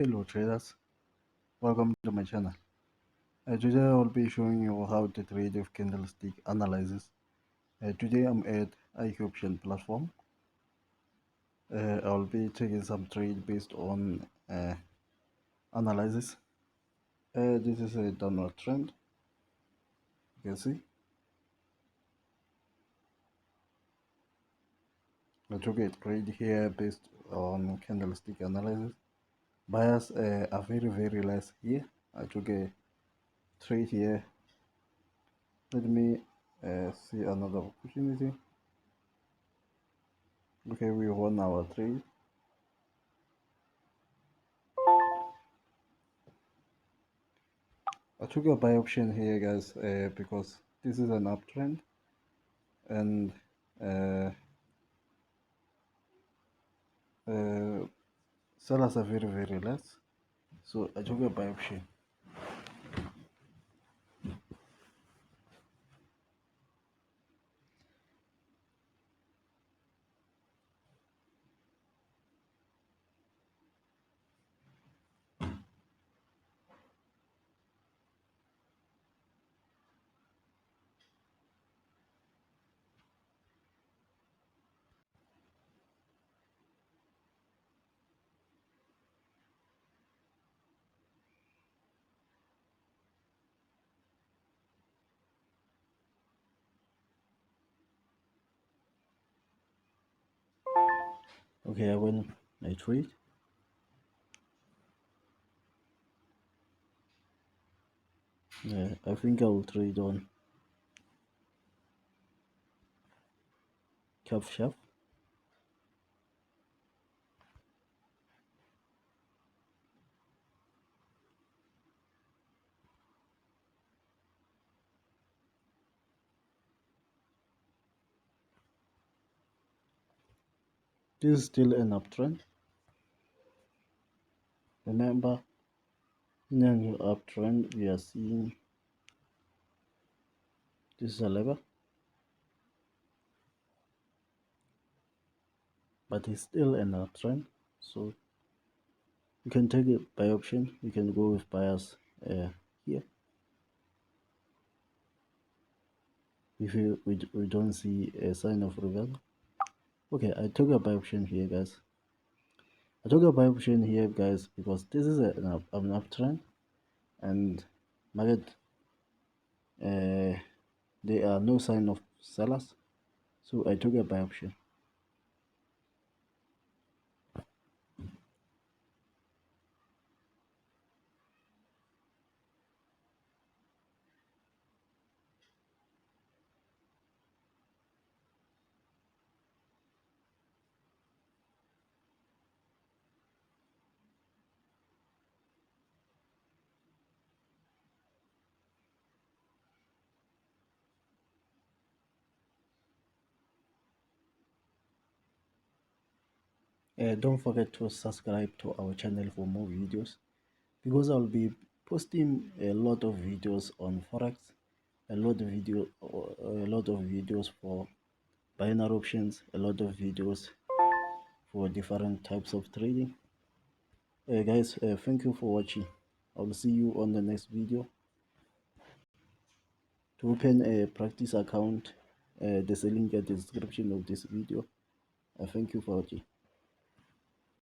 Hello traders, welcome to my channel. Today I will be showing you how to trade with candlestick analysis. Today I'm at IQ option platform. I will be taking some trade based on analysis. This is a downward trend, you can see. I took a trade here based on candlestick analysis. Buyers are very less here. I took a trade here. Let me see another opportunity. Okay, we won our trade. I took a buy option here, guys, because this is an uptrend and uh, uh, sellers are very less. So I took a buy option. Okay, I win my trade. I think I will trade on Cap Chef. This is still an uptrend. Remember, in an uptrend, we are seeing this is a level, but it's still an uptrend. So you can take it by option. You can go with buyers here. If we don't see a sign of reversal. Okay, I took a buy option here, guys. I took a buy option here, guys, because this is an uptrend and market there are no sign of sellers, so I took a buy option. Don't forget to subscribe to our channel for more videos, because I'll be posting a lot of videos on forex, a lot of videos for binary options, a lot of videos for different types of trading. Guys, thank you for watching. I'll see you on the next video. To open a practice account, there's a link at the description of this video. Thank you for watching.